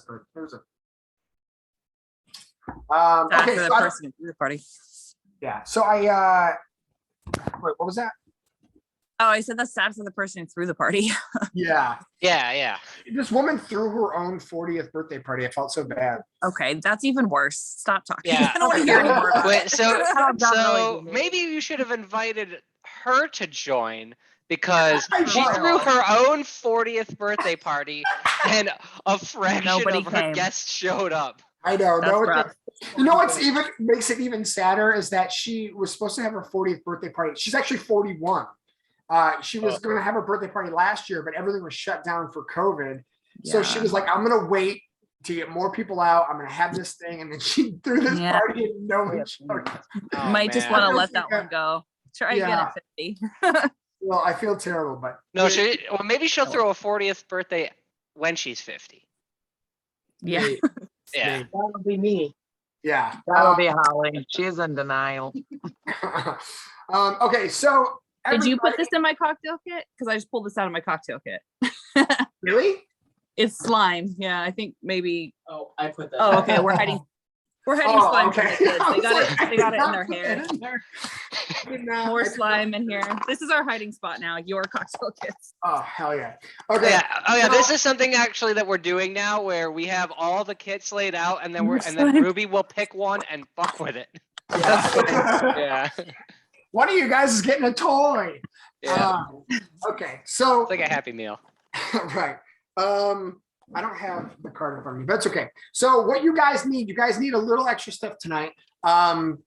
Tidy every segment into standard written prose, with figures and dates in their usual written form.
Okay, for the so person through the party. yeah. So I wait, what was that? Oh, I said that's sad for the person who threw the party. Yeah. Yeah. This woman threw her own 40th birthday party. I felt so bad. Okay, that's even worse. Stop talking. Yeah. I don't want to hear anymore about Wait, it. so maybe you should have invited her to join because I she will. threw her own 40th birthday party and a fraction Nobody of her came. guests showed up. I know. That's rough. You know what's even makes it even sadder is that she was supposed to have her 40th birthday party. She's actually 41. She was going to have her birthday party last year, but everything was shut down for COVID. So she was like, I'm going to wait to get more people out. I'm going to have this thing. And then she threw this party and no one showed up. Might just want to let that one go. Try again at 50. Well, I feel terrible, but. No, maybe she'll throw a 40th birthday when she's 50. Yeah. Yeah. That'll be me. Yeah. That'll be Holly. She's in denial. Okay, so. Did you put this in my cocktail kit? Because I just pulled this out of my cocktail kit. Really? It's slime. Yeah, I think maybe. Oh, I put that. Oh, okay. We're hiding slime from the okay. kids. They got it in their hair. More I slime in here. This is our hiding spot now. Your cocktail kits. Oh, hell yeah. Okay. Yeah. Oh yeah. This is something actually that we're doing now, where we have all the kits laid out, and then then Ruby will pick one and fuck with it. Yeah. Yeah. One of you guys is getting a toy. Yeah. Okay, so It's like a Happy Meal. right. I don't have the card in front of me, but it's okay. So what you guys need a little extra stuff tonight than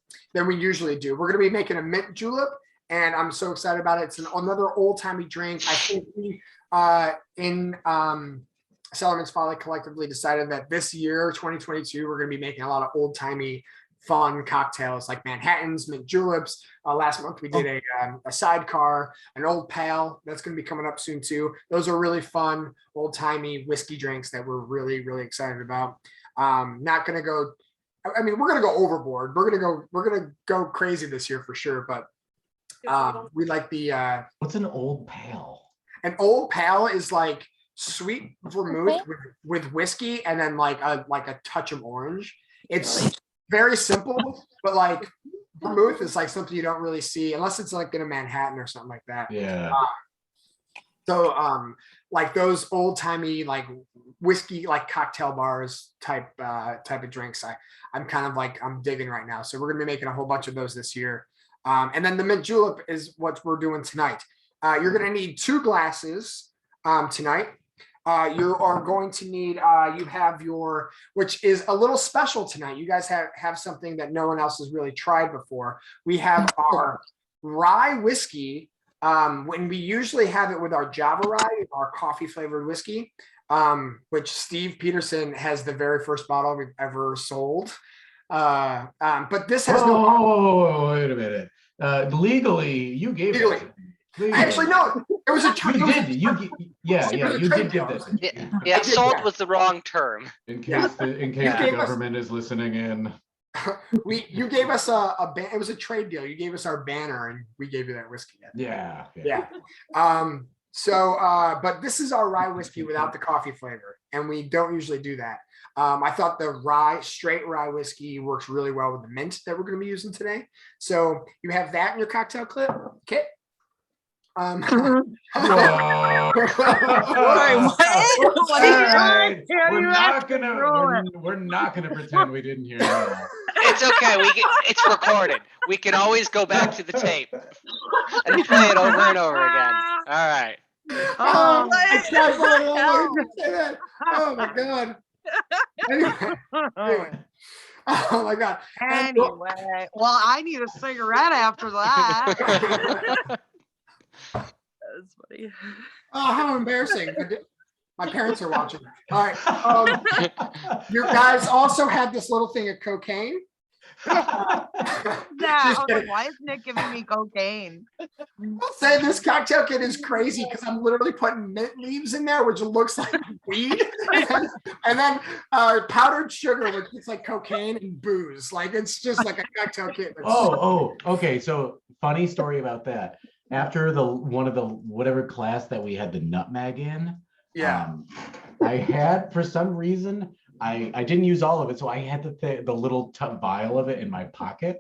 we usually do. We're gonna be making a mint julep, and I'm so excited about it. It's another old-timey drink. I think we in Sellerman's Folly collectively decided that this year, 2022, we're gonna be making a lot of old-timey fun cocktails like Manhattans, mint juleps. Last month we did a sidecar, an old pal that's going to be coming up soon too. Those are really fun, old timey whiskey drinks that we're really, really excited about. Not going to go. I mean, we're going to go overboard. We're going to go crazy this year for sure. But we like the. What's an old pal? An old pal is like sweet vermouth with whiskey and then like a touch of orange. It's very simple, but like vermouth is like something you don't really see unless it's like in a Manhattan or something like that. Yeah. So like those old timey like whiskey like cocktail bars type of drinks. I'm kind of like I'm digging right now. So we're gonna be making a whole bunch of those this year. And then the mint julep is what we're doing tonight. You're gonna need 2 glasses tonight. You are going to need, you have your, which is a little special tonight. You guys have something that no one else has really tried before. We have our rye whiskey. When we usually have it with our Java rye, our coffee flavored whiskey, which Steve Peterson has the very first bottle we've ever sold. But this has no. Wait a minute. Legally, you gave it. Actually, no. It was a trade. You did give this. Yeah, sold was the wrong term. In case the government is listening in. You gave us it was a trade deal. You gave us our banner and we gave you that whiskey. Yeah. But this is our rye whiskey without the coffee flavor, and we don't usually do that. I thought the straight rye whiskey works really well with the mint that we're going to be using today. So you have that in your cocktail kit. We're not gonna pretend we didn't hear that. It's okay. It's recorded. We can always go back to the tape and play it over and over again. All right. Oh my god. Anyway. Oh my god. Anyway, well, I need a cigarette after that. That's funny. Oh, how embarrassing. My parents are watching. All right. You guys also had this little thing of cocaine. Why is Nick giving me cocaine? I'll say this cocktail kit is crazy because I'm literally putting mint leaves in there, which looks like weed, and then powdered sugar, which looks like cocaine and booze. Like it's just like a cocktail kit. Okay. So funny story about that. After one of the whatever class that we had the nutmeg in, Yeah. I had, for some reason, I didn't use all of it, so I had the little vial of it in my pocket.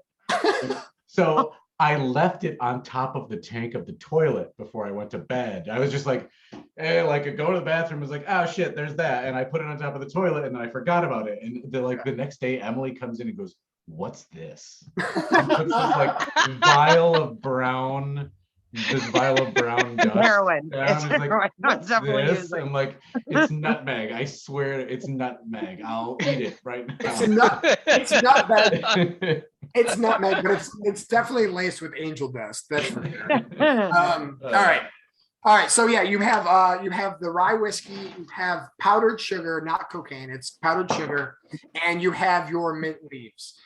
So I left it on top of the tank of the toilet before I went to bed. I was just like, hey, like I go to the bathroom, was like, oh shit, there's that. And I put it on top of the toilet and then I forgot about it. And the next day, Emily comes in and goes, what's this? And puts this like vial of brown dust. Heroin. And I It's was like, heroin. what's It's definitely this? using. I'm like, it's nutmeg. I swear it's nutmeg. I'll eat it right It's now. it's nutmeg. It's nutmeg, but it's definitely laced with angel dust. That's for sure. All right. So yeah, you have the rye whiskey, you have powdered sugar, not cocaine, it's powdered sugar, and you have your mint leaves.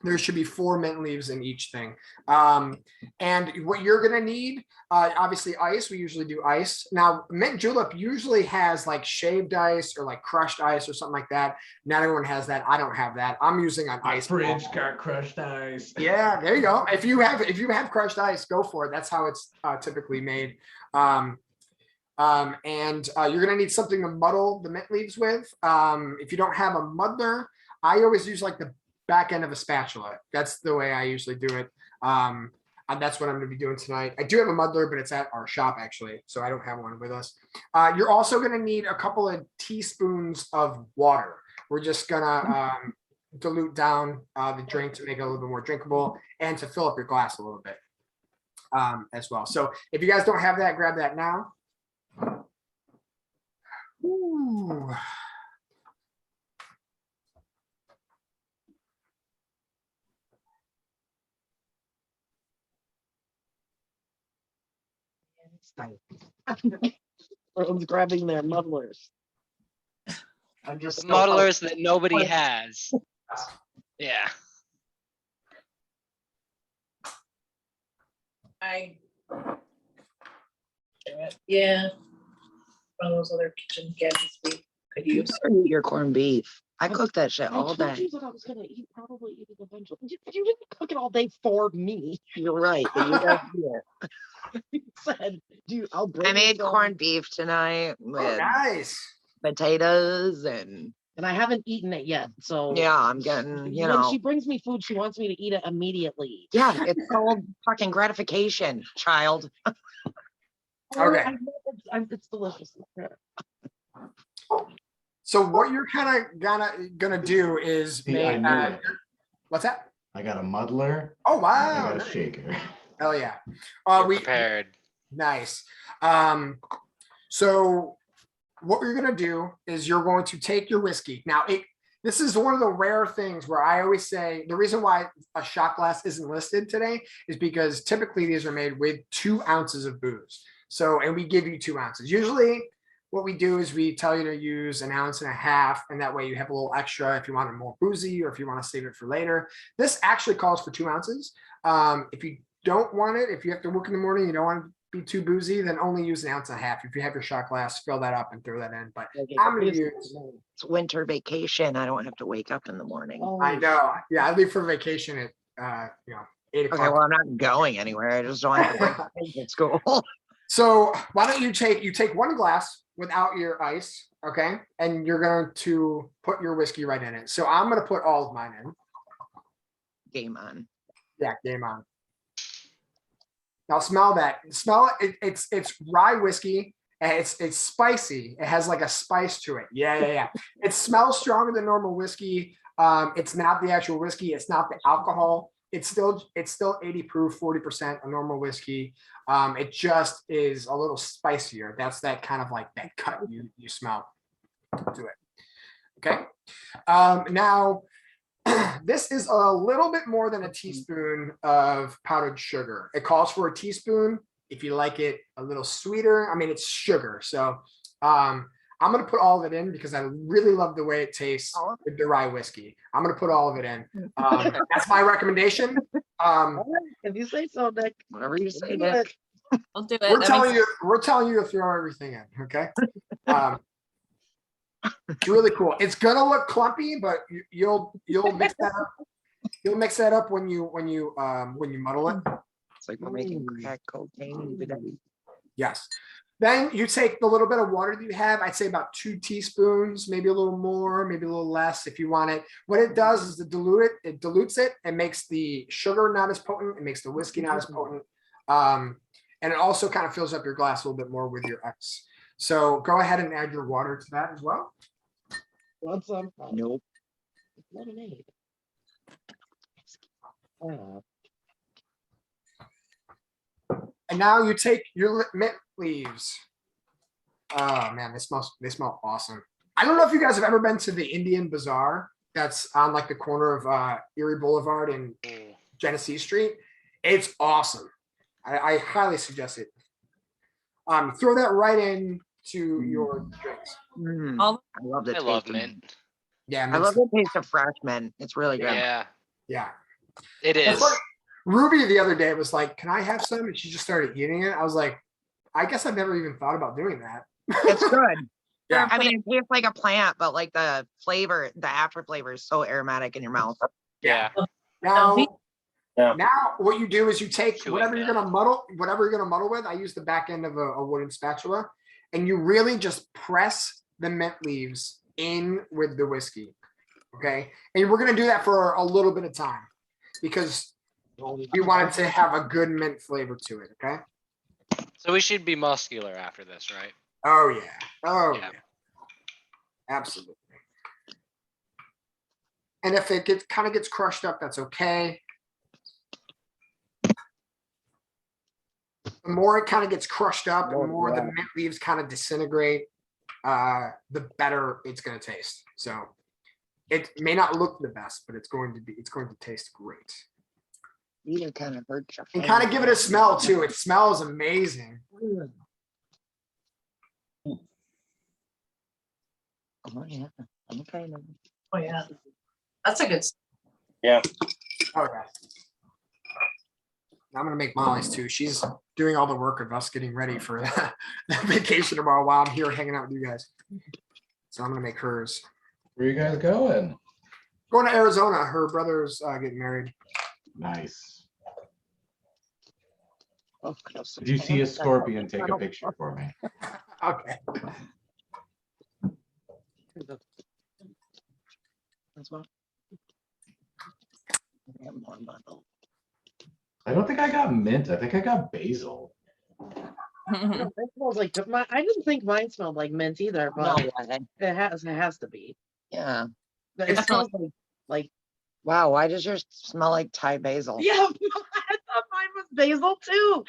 There should be 4 mint leaves in each thing. And what you're gonna need, obviously ice, we usually do ice. Now, mint julep usually has like shaved ice or like crushed ice or something like that. Not everyone has that. I don't have that. I'm using an My ice. fridge got crushed ice. Yeah, there you go. If you have crushed ice, go for it. That's how it's typically made. And you're gonna need something to muddle the mint leaves with. If you don't have a muddler, I always use like the back end of a spatula. That's the way I usually do it. And that's what I'm going to be doing tonight. I do have a muddler, but it's at our shop actually, so I don't have one with us. You're also going to need a couple of teaspoons of water. We're just going to dilute down the drink to make it a little bit more drinkable and to fill up your glass a little bit as well. So if you guys don't have that, grab that now. Ooh. Everyone's grabbing their muddlers. I'm just Muddlers that nobody has. Yeah. Yeah. One of those other kitchen gadgets we could use. Eat your corned beef. I cooked that shit I all told day. you that I was gonna probably eat it eventually. You didn't cook it all day for me. You're right, but you don't do it. You said, I'll bring I you made some." corned beef tonight Oh, with nice. potatoes and and I haven't eaten it yet. So yeah, I'm getting, you when know. she brings me food, she wants me to eat it immediately. Yeah, it's called fucking gratification, child. Okay. It's delicious. So what you're kind of gonna do is See, I make knew it. what's that? I got a muddler. Oh And I wow. got a shaker. Hell yeah. You're We prepared. nice. So what we're gonna do is you're going to take your whiskey. Now this is one of the rare things where I always say the reason why a shot glass isn't listed today is because typically these are made with 2 ounces of booze. So, and we give you 2 ounces. Usually what we do is we tell you to use 1.5 ounces, and that way you have a little extra if you want it more boozy or if you want to save it for later. This actually calls for 2 ounces. If you don't want it, if you have to work in the morning, you don't want to be too boozy, then only use 1.5 ounces. If you have your shot glass, fill that up and throw that in. But I'm gonna use. It's winter vacation. I don't have to wake up in the morning. I know. Yeah, I leave for vacation at 8 o'clock. Okay, well, I'm not going anywhere. I just don't have to bring my kids at school. So why don't you take 1 glass without your ice, okay? And you're going to put your whiskey right in it. So I'm going to put all of mine in. Game on. Yeah, game on. Now smell that. Smell it. It's rye whiskey and it's spicy. It has like a spice to it. Yeah. It smells stronger than normal whiskey. It's not the actual whiskey. It's not the alcohol. It's still 80 proof, 40% a normal whiskey. It just is a little spicier. That's that kind of like that cut you smell to it. Okay. Now this is a little bit more than a teaspoon of powdered sugar. It calls for a teaspoon. If you like it a little sweeter, I mean, it's sugar. So I'm going to put all of it in because I really love the way it tastes with the rye whiskey. I'm going to put all of it in. That's my recommendation. If you say so, Nick. Whatever you say, Do it. Nick. I'll do it. We're That telling you to throw everything in. Okay. It's really cool. It's gonna look clumpy, but you'll mix that up. You'll mix that up when you muddle it. It's like we're making crack cocaine today. Yes. Then you take the little bit of water that you have, I'd say about 2 teaspoons, maybe a little more, maybe a little less if you want it. What it does is to dilute it, it dilutes it, it makes the sugar not as potent, it makes the whiskey not as potent. And it also kind of fills up your glass a little bit more with your ice. So go ahead and add your water to that as well. Want some? Nope. Lemonade. And now you take your mint leaves. Oh man, they smell awesome. I don't know if you guys have ever been to the Indian Bazaar that's on like the corner of Erie Boulevard and Genesee Street. It's awesome. I highly suggest it. Throw that right into your drinks. I love the I taste. love of mint. Yeah, I love the taste of fresh mint. It's really good. Yeah, yeah. it That's is. like Ruby the other day was like, "Can I have some?" And she just started eating it. I was like, "I guess I've never even thought about doing that." It's good. Yeah. I mean, it tastes like a plant, but like the flavor, the after flavor is so aromatic in your mouth. Yeah. Now, Yeah. now what you do is you take Chewing whatever you're gum. gonna muddle with. I use the back end of a wooden spatula, and you really just press the mint leaves in with the whiskey. Okay, and we're gonna do that for a little bit of time because we want it to have a good mint flavor to it. Okay. So we should be muscular after this, right? Oh yeah. Oh Yeah. yeah. Absolutely. And if it kind of gets crushed up, that's okay. The more it kind of gets crushed up, and the more the mint leaves kind of disintegrate, the better it's going to taste. So it may not look the best, but it's going to taste great. Either kind of hurt your And kind of give it a smell too. It smells amazing. Oh yeah. Okay. Oh, yeah. That's a good. Yeah. Oh yeah. I'm gonna make Molly's too. She's doing all the work of us getting ready for the vacation tomorrow while I'm here hanging out with you guys. So I'm gonna make hers. Where you guys going? Going to Arizona. Her brother's getting married. Nice. Oh, Did you see a scorpion? Take a picture for me. Okay. As well. Yeah, more bundle. I don't think I got mint. I think I got basil. It smells like I didn't think mine smelled like mint either, No but way. it has to be. Yeah. But it It smells smells- like Wow. Why does yours smell like Thai basil? yeah. I thought mine was basil too.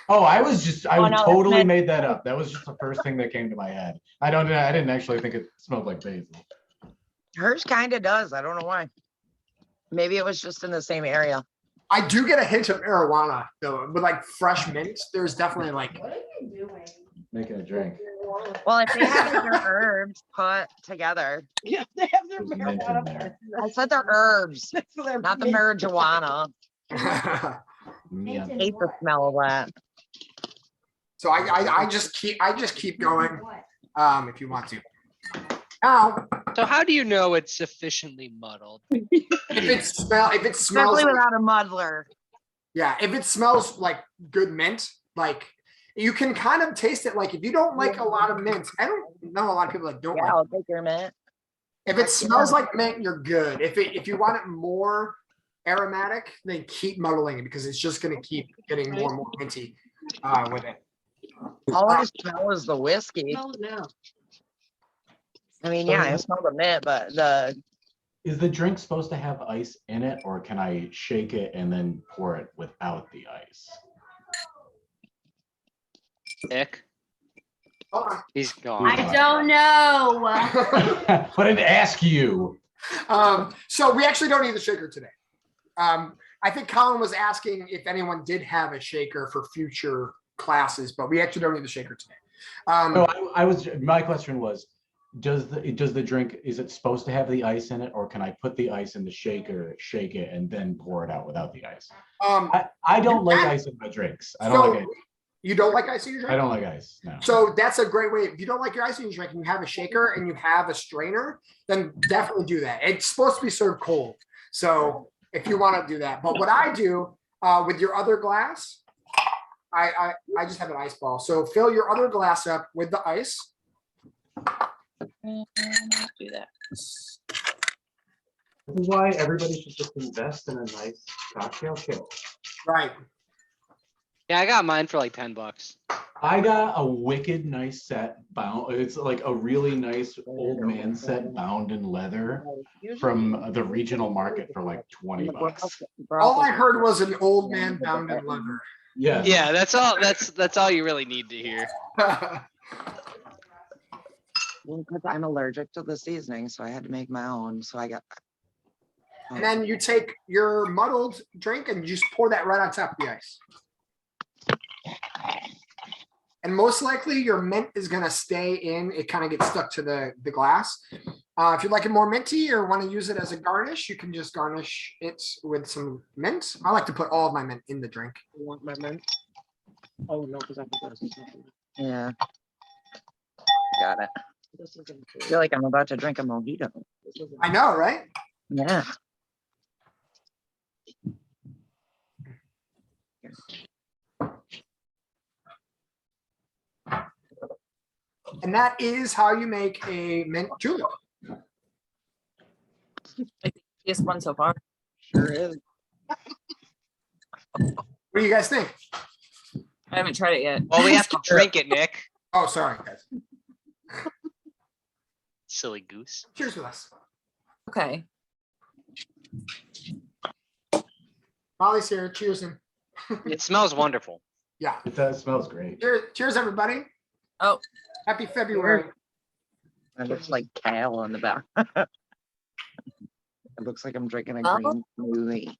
Oh, I no, that's totally mint. made that up. That was just the first thing that came to my head. I didn't actually think it smelled like basil. Hers kind of does. I don't know why. Maybe it was just in the same area. I do get a hint of marijuana though, with like fresh mint. There's definitely like Making a drink. Well, if they have their herbs put together, Yeah, they have their There's mint in marijuana. there. I said they're herbs, So they're not the mint. marijuana. Yeah. Hate the smell of that. So I just keep going. If you want to. Now, So how do you know it's sufficiently muddled? if it smells Especially without a muddler. yeah, if it smells like good mint, like you can kind of taste it. Like if you don't like a lot of mint, I don't know a lot of people that don't Yeah, like. I'll take your mint. If it smells like mint, you're good. If you want it more aromatic, then keep muddling it because it's just gonna keep getting more and more minty with it. All I smell is the whiskey. Smell it now. I mean, yeah, I smell the mint, but Is the drink supposed to have ice in it, or can I shake it and then pour it without the ice? Nick, Hold on. he's gone. I don't know. But I'd ask you. So we actually don't need the shaker today. I think Colin was asking if anyone did have a shaker for future classes, but we actually don't need the shaker today. No, my question was, does the drink, is it supposed to have the ice in it, or can I put the ice in the shaker, shake it, and then pour it out without the ice? I don't like ice in my drinks. I don't like it. You don't like ice in your drink? I don't like ice, no. So that's a great way. If you don't like your ice in your drink and you have a shaker and you have a strainer, then definitely do that. It's supposed to be served cold. So if you want to do that. But what I do with your other glass, I just have an ice ball. So fill your other glass up with the ice. Do that. This is why everybody should just invest in a nice cocktail kit. Right. Yeah, I got mine for like $10. I got a wicked nice set bound. It's like a really nice old man set bound in leather from the regional market for like 20 bucks. All I heard was an old man bound in leather. Yeah. Yeah, that's all. That's all you really need to hear. Well, because I'm allergic to the seasoning, so I had to make my own. So I got. And then you take your muddled drink and you just pour that right on top of the ice. And most likely your mint is gonna stay in, it kind of gets stuck to the glass. If you'd like it more minty or want to use it as a garnish, you can just garnish it with some mint. I like to put all of my mint in the drink. You want my mint? Oh, no, because I forgot to say something. Yeah. Got it. This isn't I feel like I'm about to drink a mojito. I know, right? Yeah. And that is how you make a mint julep. Just one so far. Sure is. What do you guys think? I haven't tried it yet. Well, we have to drink it, Nick. Oh, sorry, guys. Silly goose. Cheers with us. Okay. Molly's here. Cheers him. It smells wonderful. Yeah. It does, smells great. Cheers, everybody. Oh. Happy February. It looks like kale on the back. It looks like I'm drinking a Oh. green smoothie.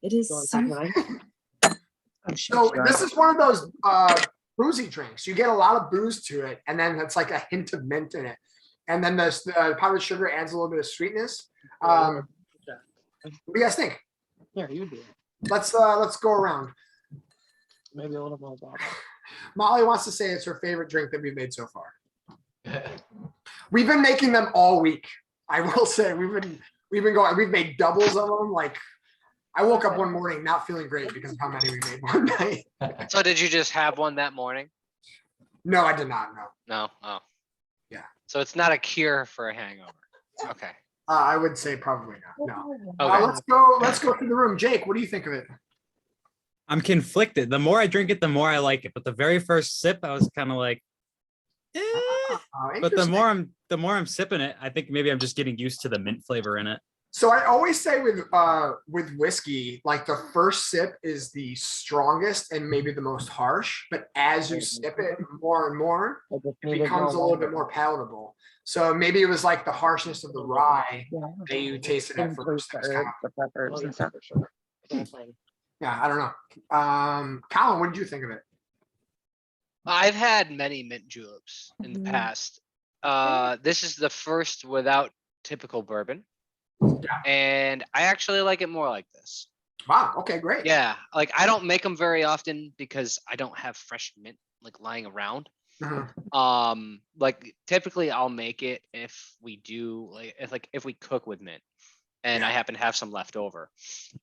It is. You want some wine? I'm sure. So this is one of those boozy drinks. You get a lot of booze to it, and then it's like a hint of mint in it. And then the powdered sugar adds a little bit of sweetness. What do you guys think? Here, you do it. Let's go around. Maybe a little more bottle. Molly wants to say it's her favorite drink that we've made so far. We've been making them all week. I will say we've made doubles of them. Like I woke up one morning not feeling great because of how many we made one night. So did you just have one that morning? No, I did not. No. No. Oh. Yeah. So it's not a cure for a hangover. Okay. I would say probably not. No. Okay. Let's go through the room. Jake, what do you think of it? I'm conflicted. The more I drink it, the more I like it. But the very first sip, I was kind of like, eh. But the more I'm sipping it, I think maybe I'm just getting used to the mint flavor in it. So I always say with whiskey, like the first sip is the strongest and maybe the most harsh, but as you sip it more and more, it becomes a little bit more palatable. So maybe it was like the harshness of the rye that you tasted at first. That was kind of- The peppers and stuff. yeah, I don't know. Colin, what did you think of it? I've had many mint juleps in the past. This is the first without typical bourbon. And I actually like it more like this. Wow. Okay, great. Yeah, like I don't make them very often because I don't have fresh mint like lying around. Mhm. Like typically I'll make it if we do if we cook with mint and I happen to have some left over.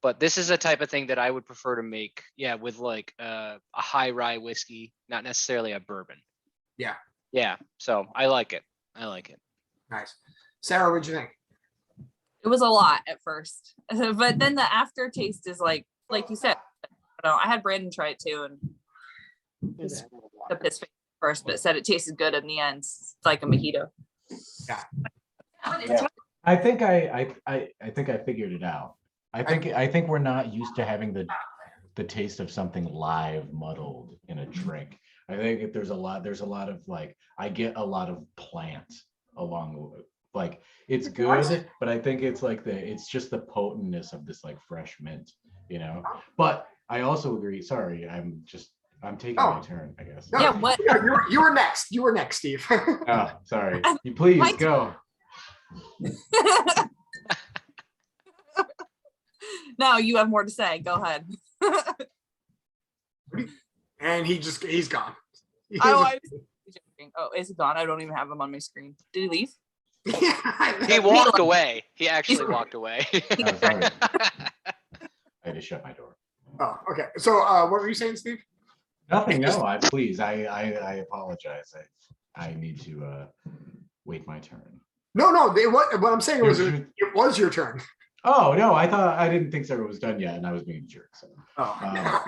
But this is a type of thing that I would prefer to make, with like a high rye whiskey, not necessarily a bourbon. Yeah. Yeah. So I like it. Nice. Sarah, what'd you think? It was a lot at first, but then the aftertaste is like you said. I don't know. I had Brandon try it too, and the piss face first, but said it tasted good in the end. It's like a mojito. Yeah. Yeah. I think I think I figured it out. I think we're not used to having the taste of something live muddled in a drink. I think there's a lot of like I get a lot of plant along with like it's good, but I think it's like it's just the potentness of this like fresh mint, But I also agree. Sorry, I'm taking my turn, I guess. No, Yeah, what? You were next. You were next, Steve. Oh, sorry. You please go. No, you have more to say. Go ahead. And he's gone. Oh, is he gone? I don't even have him on my screen. Did he leave? He walked away. He actually walked away. Oh, sorry. I had to shut my door. Oh, okay. So what were you saying, Steve? Nothing, no, I apologize. I need to wait my turn. No, what I'm saying was You- it was your turn. Oh, no, I didn't think Sarah was done yet, and I was being a jerk, so. Oh.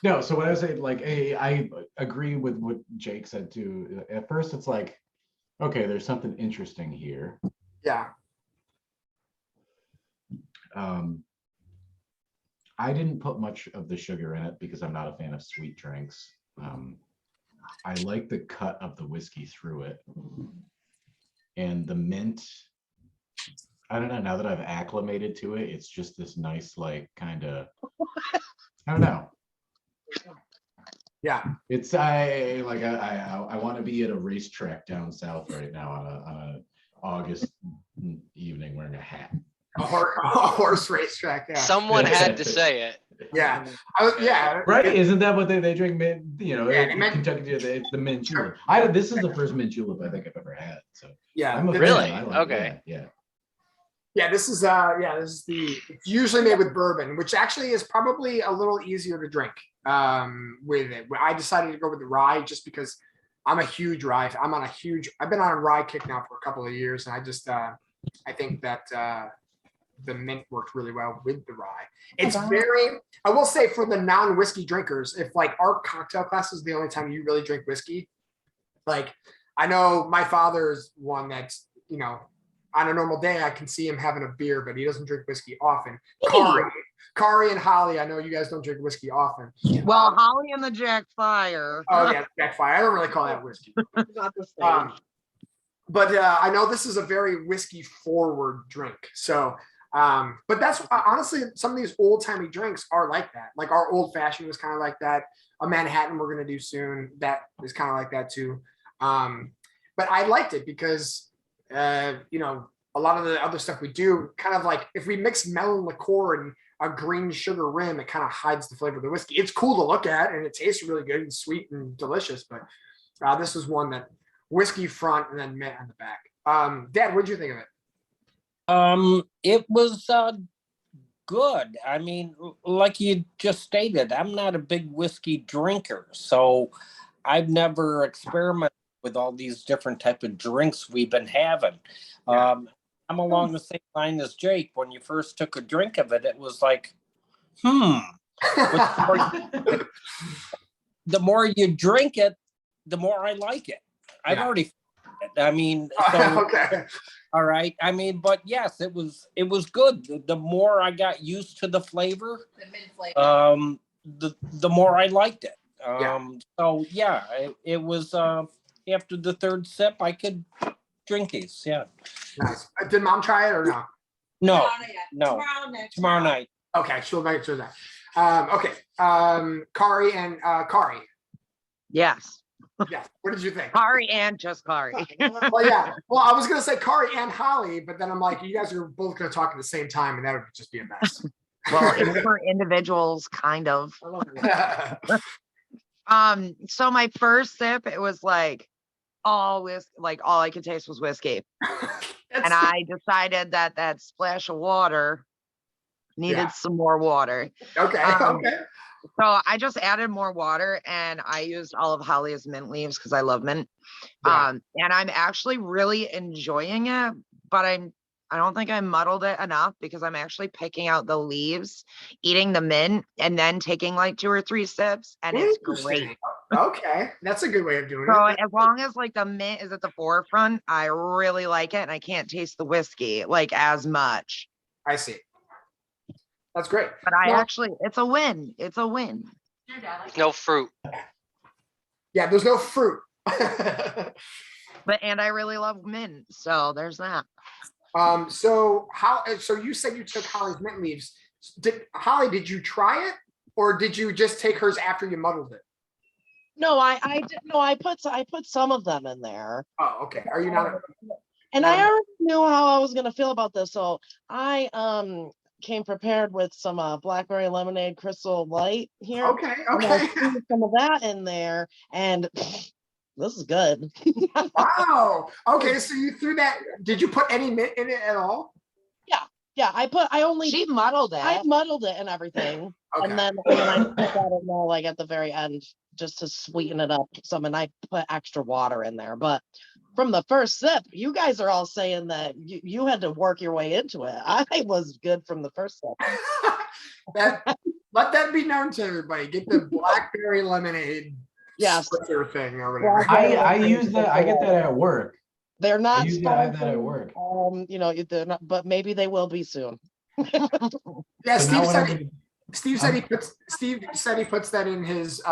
No, so what I was saying, like, I agree with what Jake said too. At first, it's like, okay, there's something interesting here. Yeah. I didn't put much of the sugar in it because I'm not a fan of sweet drinks. I like the cut of the whiskey through it. And the mint, I don't know, now that I've acclimated to it, it's just this nice, like, kind of, I don't know. Yeah. It's I want to be at a racetrack down south right now on a August evening wearing a hat. A horse racetrack. Yeah. Someone had to say it. Yeah. Yeah. Right? Isn't that what they drink? Mint, Yeah, in Kentucky, it's the mint julep. This is the first mint julep I think I've ever had. So Yeah. I'm a fan. Really? I like it. Okay. Yeah. Yeah, this is it's usually made with bourbon, which actually is probably a little easier to drink with it. I decided to go with the rye just because I'm a huge rye. I've been on a rye kick now for a couple of years, and I think that the mint worked really well with the rye. It's I will say for the non-whiskey drinkers, if like our cocktail class is the only time you really drink whiskey, like I know my father's one that's, on a normal day, I can see him having a beer, but he doesn't drink whiskey often. Kari and Holly, I know you guys don't drink whiskey often. Well, Holly and the Jack Fire. Oh yeah, Jack Fire. I don't really call that whiskey. Not the same. But I know this is a very whiskey forward drink. So, but that's honestly, some of these old timey drinks are like that. Like our old fashioned was kind of like that. A Manhattan we're going to do soon. That is kind of like that too. But I liked it because, a lot of the other stuff we do kind of like if we mix melon liqueur and a green sugar rim, it kind of hides the flavor of the whiskey. It's cool to look at and it tastes really good and sweet and delicious. But this is one that whiskey front and then mint on the back. Dad, what'd you think of it? It was good. I mean, like you just stated, I'm not a big whiskey drinker, so I've never experimented with all these different type of drinks we've been having. Yeah. I'm along the same line as Jake. When you first took a drink of it, it was like, the more you drink it, the more I like it. I've already, I mean, so, Okay. all right. I mean, but yes, it was good. The more I got used to the flavor, The mint flavor. the more I liked it. Yeah. So yeah, it was after the third sip, I could drink these. Yeah. Nice. Did Mom try it or no? No, Tomorrow tomorrow night. Okay, she'll make sure that. Okay. Kari and Kari. Yes. Yeah. What did you think? Kari and just Kari. Well, yeah. Well, I was gonna say Kari and Holly, but then I'm like, you guys are both gonna talk at the same time, and that would just be a mess. Well, we're individuals, kind of. So my first sip, it was like all I could taste was whiskey. And I decided that splash of water needed some more water. Okay. Okay. So I just added more water and I used all of Holly's mint leaves because I love mint. Yeah. And I'm actually really enjoying it, but I don't think I muddled it enough because I'm actually picking out the leaves, eating the mint, and then taking like 2 or 3 sips, and it's great. Interesting. Okay, that's a good way of doing So it. as long as like the mint is at the forefront, I really like it, and I can't taste the whiskey like as much. I see. That's great. But it's a win. It's a win. No fruit. Yeah, there's no fruit. And I really love mint, so there's that. So you said you took Holly's mint leaves. Holly, did you try it, or did you just take hers after you muddled it? No, I did. No, I put some of them in there. Oh, okay. Are you not? And I already knew how I was gonna feel about this, so I came prepared with some blackberry lemonade Crystal Light here. Okay. And I Okay. threw some of that in there, and this is good. Wow. Okay. So you threw that. Did you put any mint in it at all? Yeah. Yeah, I only She muddled I it. muddled it and everything. Okay. And then I put that in there like at the very end just to sweeten it up some, and I put extra water in there. But from the first sip, you guys are all saying that you had to work your way into it. I was good from the first sip. Let that be known to everybody. Get the blackberry lemonade Yes. spritzer thing or whatever. I use that. I get that at work. They're not use that- I have that at sponsored, work. you know, they're not, but maybe they will be soon. Yeah, So now when I'm Steve said he puts that in his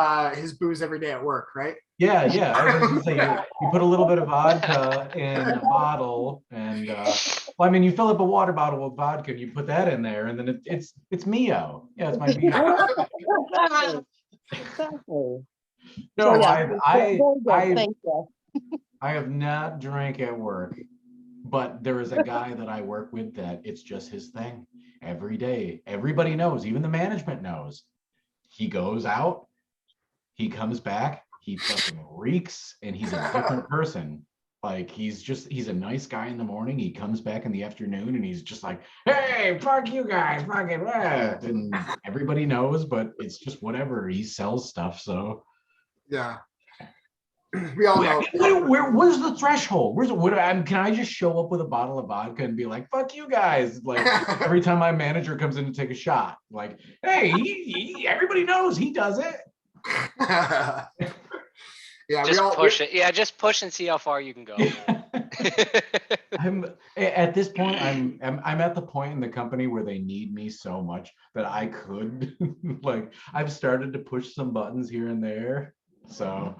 booze every day at work, right? Yeah. I was gonna say you put a little bit of vodka in a bottle, and well, I mean, you fill up a water bottle with vodka, and you put that in there, and then it's Mio. Yeah, it's my Mio. Exactly. No, yeah, very good. I Thank you. I have not drank at work, but there is a guy that I work with that it's just his thing every day. Everybody knows, even the management knows. He goes out, he comes back, he fucking reeks, and he's a different person. Like he's a nice guy in the morning. He comes back in the afternoon and he's just like, hey, fuck you guys, fucking blah. And everybody knows, but it's just whatever. He sells stuff, so Yeah. We all know. Where's the threshold? Can I just show up with a bottle of vodka and be like, fuck you guys? Like every time my manager comes in to take a shot, like, hey, everybody knows he does it. Yeah, Just push it. Yeah, just push and see how far you can go. I'm at this point, I'm at the point in the company where they need me so much that I could like I've started to push some buttons here and there. So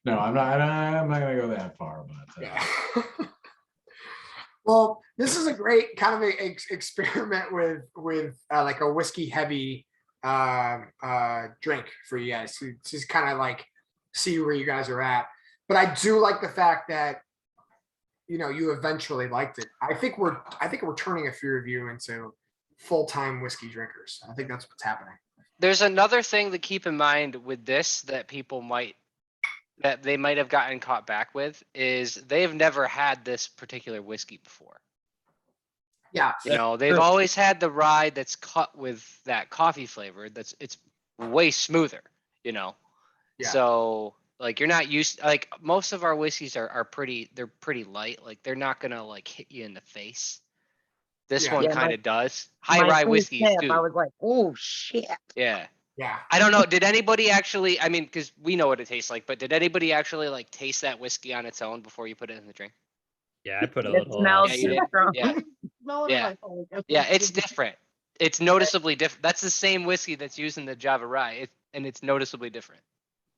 no, I'm not gonna go that far, but yeah. Well, this is a great kind of experiment with like a whiskey heavy drink for you guys to just kind of like see where you guys are at. But I do like the fact that you eventually liked it. I think we're turning a few of you into full-time whiskey drinkers. I think that's what's happening. There's another thing to keep in mind with this that they might have gotten caught back with is they've never had this particular whiskey before. Yeah. They've always had the rye that's cut with that coffee flavor. It's way smoother, Yeah. So like you're not used, like most of our whiskeys are pretty light. Like they're not gonna like hit you in the face. This one kind of does. High rye whiskeys do. I was like, oh shit. Yeah. Yeah. I don't know. Did anybody actually, I mean, because we know what it tastes like, but did anybody actually like taste that whiskey on its own before you put it in the drink? Yeah, I put a It little. smells Yeah, you did. strong. Yeah. Yeah. Yeah, it's different. It's noticeably different. That's the same whiskey that's used in the Java rye, and it's noticeably different.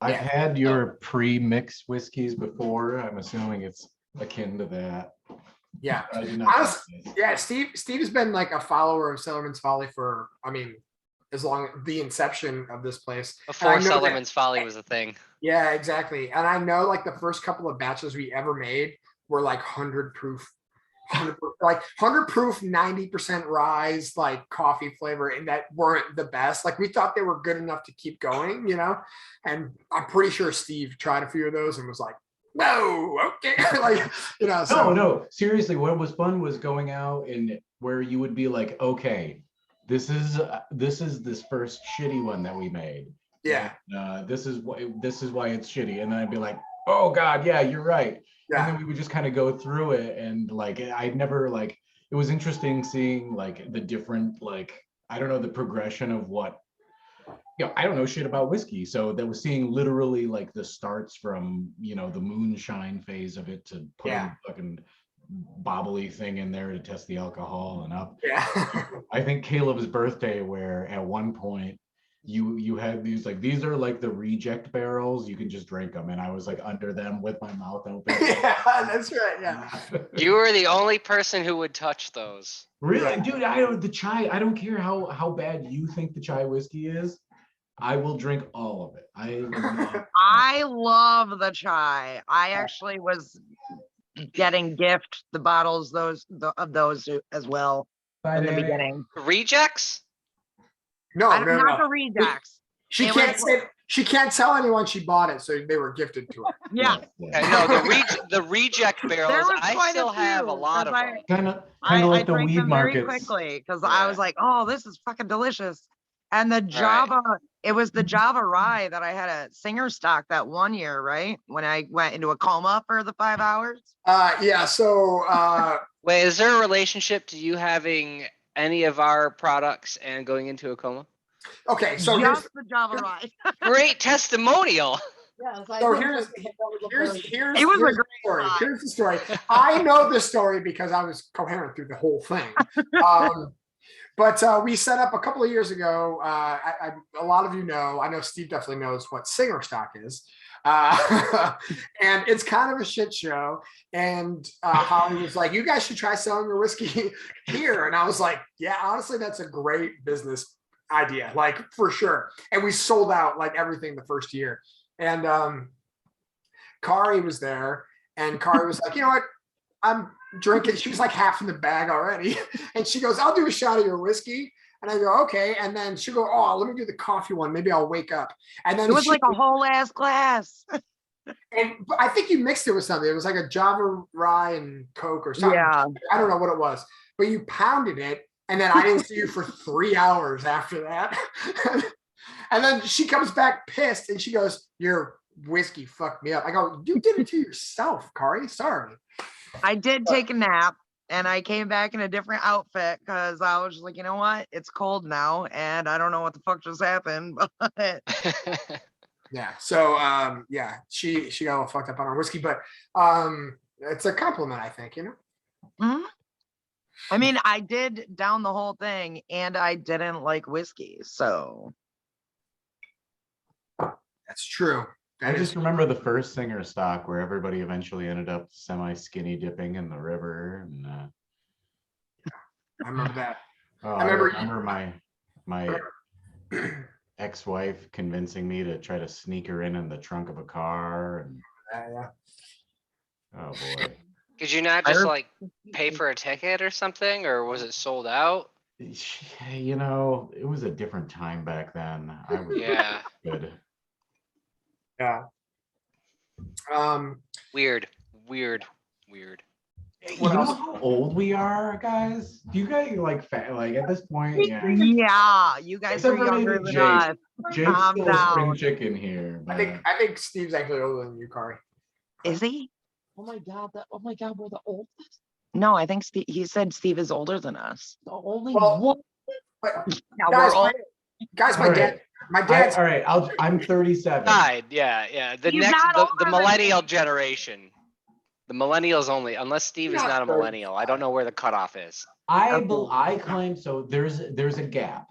I've had your pre-mixed whiskeys before. I'm assuming it's akin to that. Yeah. I do not Yeah, Steve has been like a follower of Sellerman's Folly for, as long as the inception of this place. Before Sellerman's Folly was a thing. Yeah, exactly. And I know like the first couple of batches we ever made were like 100 proof, 90% rise, like coffee flavor, and that weren't the best. Like we thought they were good enough to keep going, and I'm pretty sure Steve tried a few of those and was like, no, okay. No, seriously, what was fun was going out and where you would be like, okay, this is this first shitty one that we made. Yeah. This is why it's shitty. And then I'd be like, oh God, yeah, you're right. Yeah. And then we would just kind of go through it, and like I'd never like, it was interesting seeing like the different, like, I don't know, the progression of what, I don't know shit about whiskey. So that was seeing literally like the starts from, the moonshine phase of it to putting a fucking bobbly thing in there to test the alcohol and up. Yeah. I think Caleb's birthday, where at one point you had these, like, these are like the reject barrels, you can just drink them, and I was like under them with my mouth open. Yeah, that's right. Yeah. You were the only person who would touch those. Really, dude? I don't care how bad you think the chai whiskey is. I will drink all of it. I love the chai. I actually was getting gift the bottles of those as well in the beginning. Rejects? No, not the rejects. She can't say She can't tell anyone she bought it, so they were gifted to her. Yeah. I know the reject barrels. was I quite a still have a few, lot 'cause of I- them. Kind of I like the drank weed them very markets. quickly because I was Yeah. like, oh, this is fucking delicious. And the Java, it was the Java rye that I had a singer stock that one year, right? When I went into a coma for the 5 hours. Yeah. So Wait, is there a relationship to you having any of our products and going into a coma? okay. So Just the Java rye. Great testimonial. Yes, I So think here's that was a here's very- here's It was a here's the great story. time. Here's the story. I know this story because I was coherent through the whole thing. But we set up a couple of years ago. A lot of you know. I know Steve definitely knows what singer stock is, and it's kind of a shit show. And Holly was like, "You guys should try selling your whiskey here." And I was like, "Yeah, honestly, that's a great business idea, like for sure." And we sold out like everything the first year. And Kari was there, and Kari was like, "You know what? I'm drinking." She was like half in the bag already. And she goes, "I'll do a shot of your whiskey." And I go, "Okay." And then she'll go, "Oh, let me do the coffee one. Maybe I'll wake up." And then It was she, like a whole ass glass. and I think you mixed it with something. It was like a Java rye and Coke or something. Yeah. I don't know what it was, but you pounded it. And then I didn't see you for 3 hours after that. And then she comes back pissed and she goes, "Your whiskey fucked me up." I go, "You did it to yourself, Kari. Sorry." I did take a nap and I came back in a different outfit because I was just like, you know what? It's cold now and I don't know what the fuck just happened. But Yeah. So yeah, she got all fucked up on her whiskey, but it's a compliment, I think, you know. Mhm. I mean, I did down the whole thing and I didn't like whiskey. So That's true. I just remember the first singer stock where everybody eventually ended up semi-skinny dipping in the river. And I remember that. I remember- remember my ex-wife convincing me to try to sneak her in the trunk of a car. And Yeah. oh boy. Could you not just like pay for a ticket or something, or was it sold out? You know, it was a different time back then. I was Yeah. good. Yeah. Weird. You What know else? how old we are, guys? Do you guys like at this point? Yeah. yeah, you guys Except are for maybe younger than Jake. us. Jake's Calm still a spring down. chicken here. But I think Steve's actually older than you, Kari. Is he? Oh my God, we're the oldest. No, I think he said Steve is older than us. The only Well, one. But Yeah, guys, we're old. my All dad, right. my dad's all right, I'm 37. Died. Yeah. The He's next not the older than millennial me. generation. The millennials only, unless Steve is Not not a millennial. I don't know where the cutoff is. I claim so. There's a gap.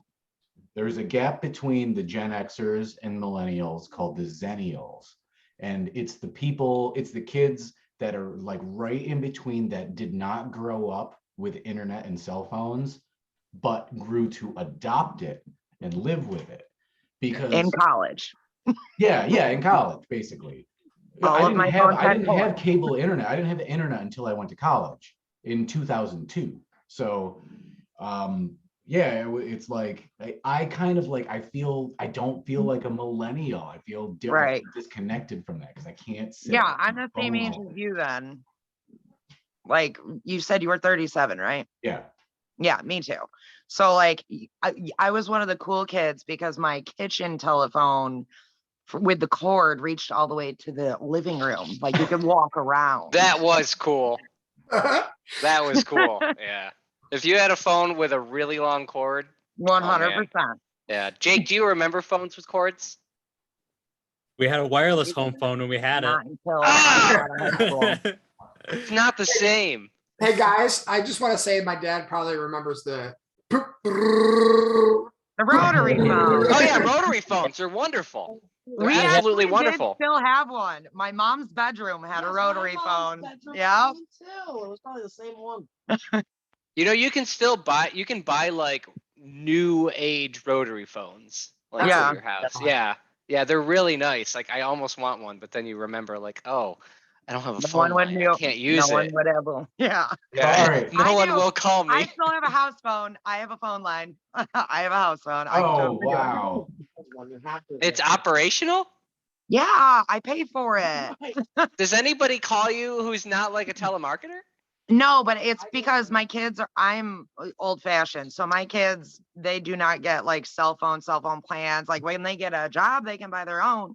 There's a gap between the Gen Xers and millennials called the Zennials, and it's the kids that are like right in between that did not grow up with internet and cell phones, but grew to adopt it and live with it. Because In college. yeah, in college, basically. All of my phones I had didn't have cable internet. I didn't have internet until I went to college in 2002. So yeah, it's like I kind of like I don't feel like a millennial. I feel Right. disconnected from that because I can't sit Yeah, on I'm my the same phone age all as day. you then. Like you said you were 37, right? Yeah. Yeah, me too. So like I was one of the cool kids because my kitchen telephone with the cord reached all the way to the living room. Like you could walk around. That was cool. That was cool. Yeah. If you had a phone with a really long cord. 100%. Yeah. Jake, do you remember phones with cords? We had a wireless home phone when we had it. Not until I got out of high school. It's not the same. Hey guys, I just want to say my dad probably remembers the The rotary phone. Oh yeah, rotary phones are wonderful. They're We absolutely actually wonderful. did still have one. My mom's bedroom had a Yes, rotary my mom's phone. bedroom Yeah. phone too. It was probably the same one. You know, you can buy like new age rotary phones like Yeah. for your house. Yeah. Yeah, they're really nice. Like I almost want one, but then you remember like, oh, I don't have a No phone one would line. I know. can't No use one it. would ever. Yeah. Yeah. All right. No I one do. will call I me. still have a house phone. I have a phone line. I have a house phone. I can Oh totally do it. wow. It's operational? Yeah, I pay for it. Does anybody call you who's not like a telemarketer? No, but it's because my kids are, I'm old fashioned. So my kids, they do not get like cell phone plans. Like when they get a job, they can buy their own.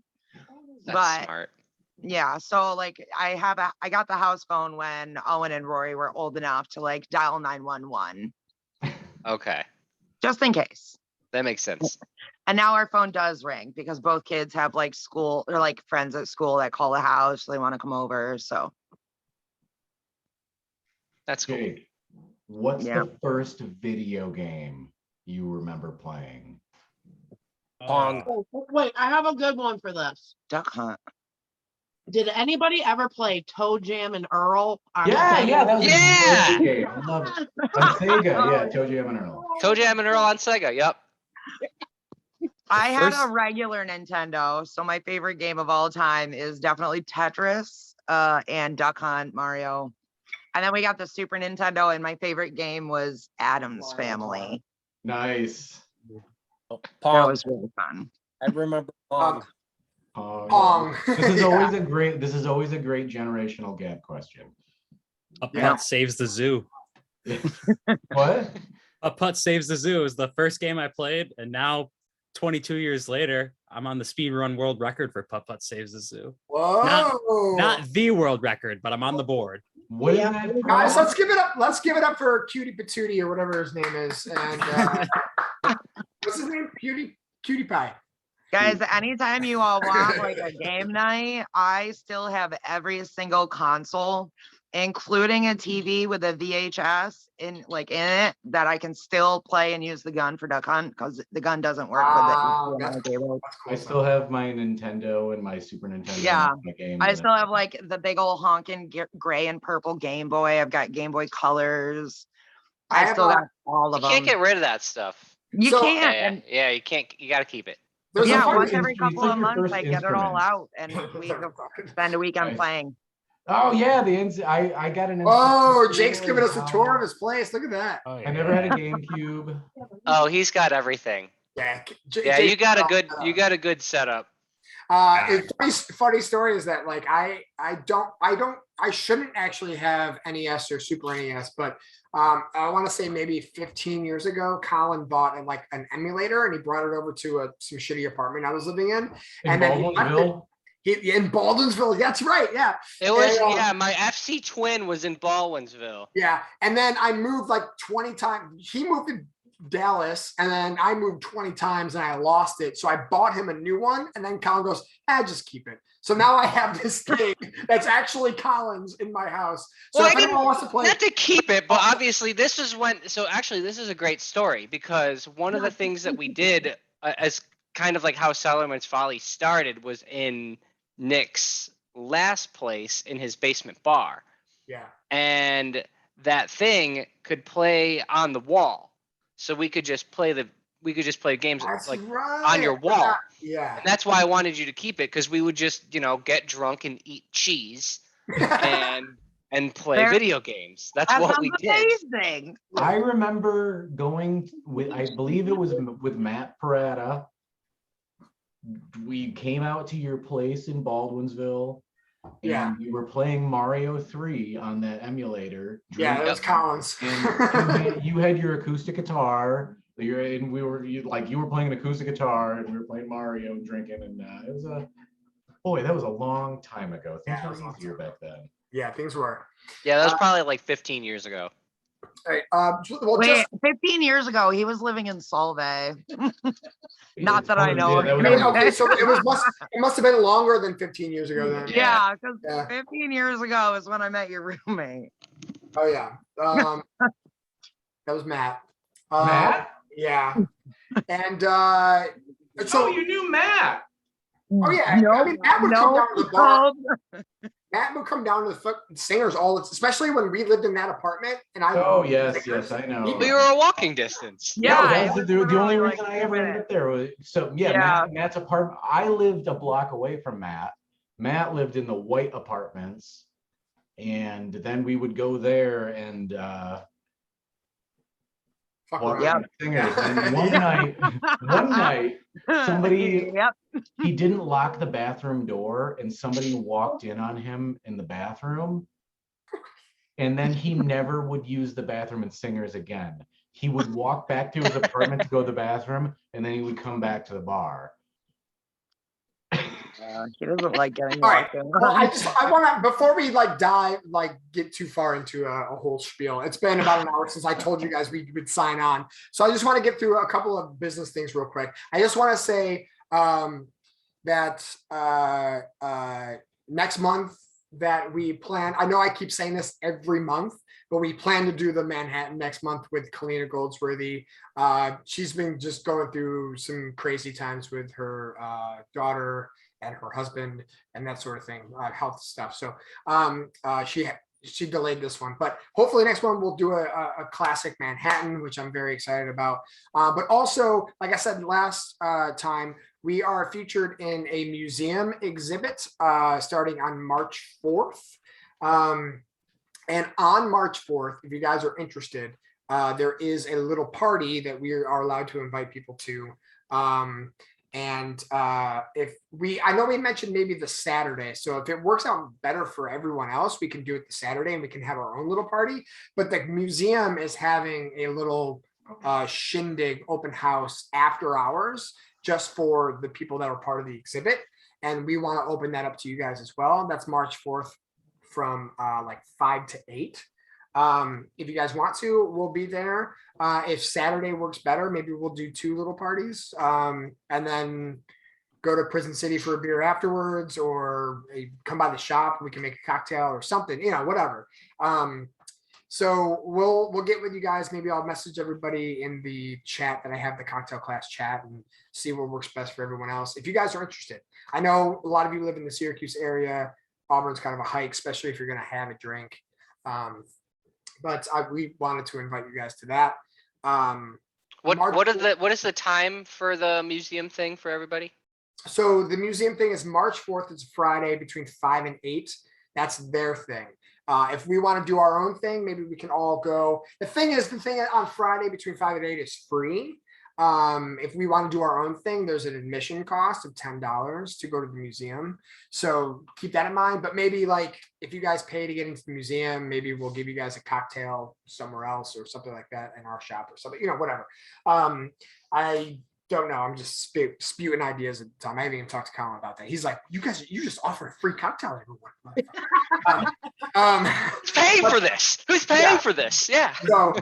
That's But smart. yeah, so like I got the house phone when Owen and Rory were old enough to like dial 911 Okay, just in case. that makes sense. And now our phone does ring because both kids have like school or like friends at school that call the house. They want to come over. So That's cool. Jake, what's Yeah. the first video game you remember playing? Pong. Oh, wait, I have a good one for this. Duck Hunt. Did anybody ever play Toe Jam and Earl? on Yeah, Sega? yeah, that was Yeah! a great game. I love it. On Sega, yeah, Toe Jam and Earl. Toe Jam and Earl on Sega. Yep. I had a first- regular Nintendo, so my favorite game of all time is definitely Tetris, and Duck Hunt, Mario. And then we got the Super Nintendo, and my favorite game was Adam's Family. Nice. That Pong. was really fun. I remember Pong. Pong. This is Yeah. always a great. This is always a great generational gap question. A putt Yeah. saves the zoo. What? A putt saves the zoo is the first game I played, and now 22 years later, I'm on the speed run world record for putt saves the zoo. Whoa. Not the world record, but I'm on the board. What is Yeah. that? Guys, let's give it up. Let's give it up for Cutie Patootie or whatever his name is. And what's his name? Cutie Pie. Guys, anytime you all want like a game night, I still have every single console, including a TV with a VHS in it that I can still play and use the gun for Duck Hunt because the gun doesn't work Wow, with it. that's Cable. I still have my Nintendo and my Super Nintendo. Yeah, and my games I and still have like the big old honking gray and purple Game Boy. I've got Game Boy Colors. I I have still a- got all You of can't them. get rid of that stuff. You So- Yeah, can't. yeah, And yeah. You can't. You got to keep it. There's a yeah, funny- once every it's couple like of your months, first I get it all instrument. out and we go spend a weekend Nice. playing. Oh yeah, I got an. Oh, N64 Jake's giving us a as tour well. of his place. Look at that. I never had a GameCube. Oh, he's got everything. Yeah, Yeah, Jake- you got a good setup. Funny story is that like I shouldn't actually have NES or Super NES, but I want to say maybe 15 years ago, Colin bought an emulator and he brought it over to some shitty apartment I was living in. In And then he left Baldwinsville? in Baldwinsville. That's right. Yeah. It was And, yeah. My FC twin was in Baldwinsville. Yeah. And then I moved like 20 times. He moved to Dallas and then I moved 20 times and I lost it. So I bought him a new one. And then Colin goes, just keep it. So now I have this thing that's actually Colin's in my house. So Well, if anyone wants to play, Not to keep it, but obviously this is when. So actually, this is a great story because one of the things that we did as kind of like how Sailorman's Folly started was in Nick's last place in his basement bar. yeah. And that thing could play on the wall, so we could just play games That's like right. on your wall. Yeah. And that's why I wanted you to keep it, because we would just get drunk and eat cheese and play There- video games. That's That what sounds we did. amazing. I remember going with, I believe it was with Matt Parada. We came out to your place in Baldwinsville. Yeah. And we were playing Mario 3 on that emulator. Yeah, it was Colin's. And you had your acoustic guitar. You were playing an acoustic guitar, and we were playing Mario, and drinking, and it was that was a long time ago. Things Yeah, it was a were long easier time back then. Yeah, things were. Yeah, that was probably like 15 years ago. All right. Well, Wait, just 15 years ago, he was living in Solvay. Not that I know of. that was- okay. So it must have been longer than 15 years ago then. Yeah, because Yeah. 15 years ago is when I met your roommate. Oh yeah. That was Matt. Matt? Yeah. And So you knew Matt. oh yeah. I mean, Matt would come down to the bar. Matt would come down to the singers especially when we lived in that apartment. And I. Oh yes, I know. We were a walking distance. Yeah, that's it the was only literally reason like I ever 2 ended up there was Yeah. Matt's apartment. I lived a block away from Matt. Matt lived in the white apartments, and then we would go there and Fuck Well, around. Yep. singers. And one night, somebody Yep. he didn't lock the bathroom door, and somebody walked in on him in the bathroom. And then he never would use the bathroom in Singers again. He would walk back to his apartment to go to the bathroom, and then he would come back to the bar. He doesn't like getting All right. walked in Well, on. I want to, before we get too far into a whole spiel, it's been about an hour since I told you guys we would sign on. So I just want to get through a couple of business things real quick. I just want to say that next month that we plan, I know I keep saying this every month, but we plan to do the Manhattan next month with Kalina Goldsworthy. She's been just going through some crazy times with her daughter and her husband and that sort of thing, health stuff. So she delayed this one, but hopefully next one we'll do a classic Manhattan, which I'm very excited about. But also, like I said last time, we are featured in a museum exhibit starting on March 4th. And on March 4th, if you guys are interested, there is a little party that we are allowed to invite people to. I know we mentioned maybe the Saturday. So if it works out better for everyone else, we can do it the Saturday and we can have our own little party. But the museum is having a little shindig open house after hours just for the people that are part of the exhibit. And we want to open that up to you guys as well. That's March 4th from like 5 to 8. If you guys want to, we'll be there. If Saturday works better, maybe we'll do 2 little parties and then go to Prison City for a beer afterwards, or come by the shop and we can make a cocktail or something, whatever. So we'll get with you guys. Maybe I'll message everybody in the chat that I have, the cocktail class chat, and see what works best for everyone else. If you guys are interested, I know a lot of you live in the Syracuse area. Auburn's kind of a hike, especially if you're going to have a drink. But we wanted to invite you guys to that. What is the time for the museum thing for everybody? So the museum thing is March 4th. It's Friday between 5 and 8. That's their thing. If we want to do our own thing, maybe we can all go. The thing on Friday between 5 and 8 is free. If we want to do our own thing, there's an admission cost of $10 to go to the museum. So keep that in mind. But maybe like if you guys pay to get into the museum, maybe we'll give you guys a cocktail somewhere else or something like that in our shop or something, whatever. I don't know. I'm just spewing ideas at the time. I haven't even talked to Colin about that. He's like, you just offer a free cocktail everyone. Who's paying for this? Who's paying for this? Yeah. So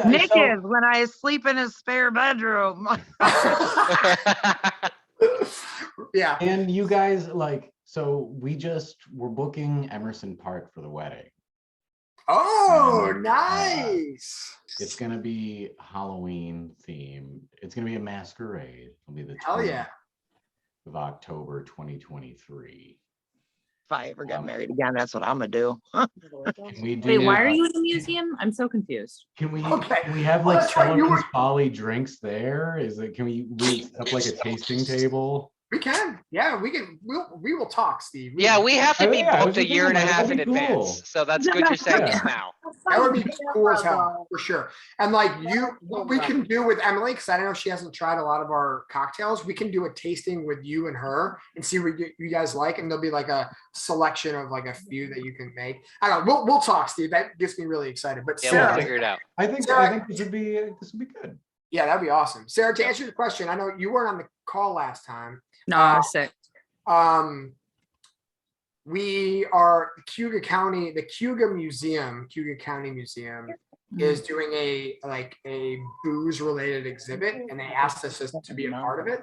Nick is when I sleep in his spare bedroom. Yeah. And you guys we're booking Emerson Park for the wedding. Oh, nice. It's gonna be Halloween themed. It's gonna be a masquerade. It'll be the Hell yeah. 20th of October 2023. If I ever get married again, that's what I'm gonna do. Wait, why are you in the museum? I'm so confused. Can we Okay. have Well, like that's right, you were- Sullivan's Folly drinks there? Can we set up like a tasting table? We can. Yeah, we can. We will talk, Steve. Yeah, we have to be Yeah, I was booked a just year and a thinking, half in that'd be cool. advance. So that's good you're saying Yeah. it now. That would be cool as hell for sure. And like what we can do with Emily, because I know she hasn't tried a lot of our cocktails. We can do a tasting with you and her and see what you guys like, and there'll be like a selection of like a few that you can make. I don't know. We'll talk, Steve. That gets me really excited. But Yeah, Sarah, we'll figure it out. I think this would be good. yeah, that'd be awesome. Sarah, to answer your question, I know you weren't on the call last time. No, I was sick. We are the Cuyahoga County County Museum is doing a booze related exhibit, and they asked us to be a part of it.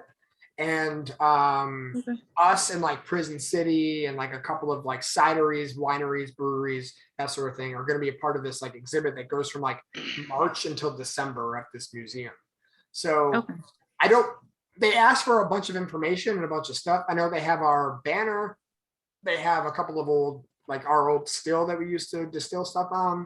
And us and like Prison City and like a couple of like cideries, wineries, breweries, that sort of thing are going to be a part of this like exhibit that goes from like March until December at this museum. So they asked for a bunch of information and a bunch of stuff. I know they have our banner. They have a couple of our old still that we used to distill stuff on, a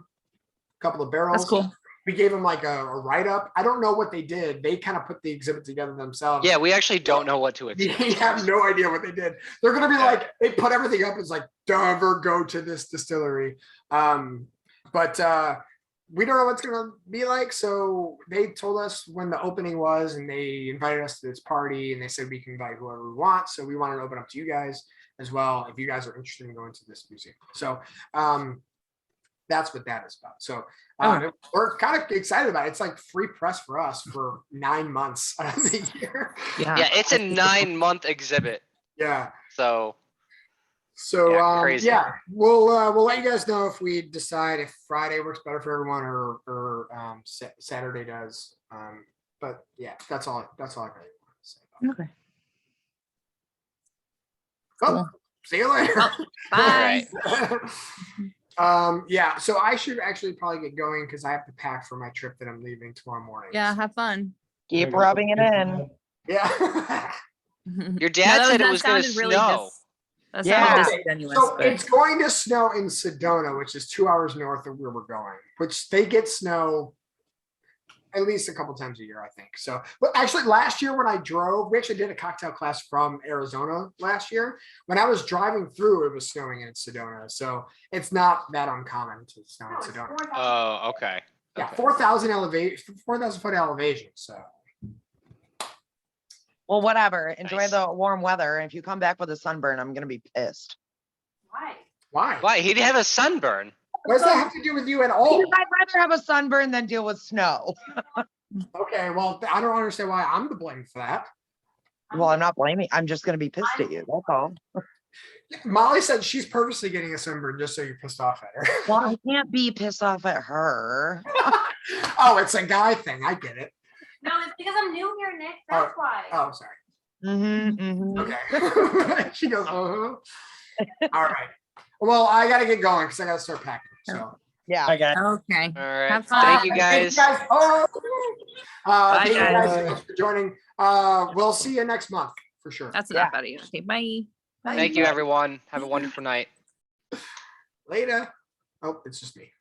couple of barrels. That's cool. We gave them like a write-up. I don't know what they did. They kind of put the exhibit together themselves. Yeah, we actually don't know what to expect. We have no idea what they did. They're going to be like, they put everything up. It's like, never go to this distillery. But we don't know what's gonna be like. So they told us when the opening was, and they invited us to this party, and they said we can invite whoever we want. So we wanted to open up to you guys as well, if you guys are interested in going to this museum. So that's what that is about. So we're kind of excited about it. It's like free press for us for 9 months out of the year. Yeah, it's a 9-month exhibit. Yeah. So So Yeah, crazy. we'll let you guys know if we decide if Friday works better for everyone or Saturday does. But yeah, that's all I really want to say about it. Okay. Oh, see you later. Bye. Yeah, so I should actually probably get going because I have to pack for my trip that I'm leaving tomorrow morning. Yeah, have fun. Keep rubbing it in. Yeah. Your dad said it that was gonna sounded really snow. that Yeah. sounded Okay, disingenuous, So but it's going to snow in Sedona, which is 2 hours north of where we're going, which they get snow at least a couple times a year, I think. So, but actually last year when I drove, we actually did a cocktail class from Arizona last year. When I was driving through, it was snowing in Sedona. So it's not that uncommon to snow in Sedona. Oh, okay. Yeah, Okay. 4,000 foot elevation. So Well, whatever. Enjoy Nice. the warm weather. And if you come back with a sunburn, I'm gonna be pissed. why? Why? He'd have a sunburn. What does that have to do with you at all? Because I'd rather have a sunburn than deal with snow. Okay, well, I don't understand why I'm to blame for that. Well, I'm not blaming. I'm just gonna be pissed at you. That's all. Molly said she's purposely getting a sunburn just so you're pissed off at her. Well, I can't be pissed off at her. Oh, it's a guy thing. I get it. No, it's because I'm new here, Nick. That's why. Oh, sorry. Mm-hmm, Okay. She goes, All right. Well, I got to get going because I got to start packing. So, Yeah. I got okay. All right. Have fun. Thank you thank guys. Oh, thank you guys. guys so much for joining. We'll see you next month for sure. That's enough out of you. Okay, bye. Thank you, everyone. Have a wonderful night. Later. Oh, it's just me.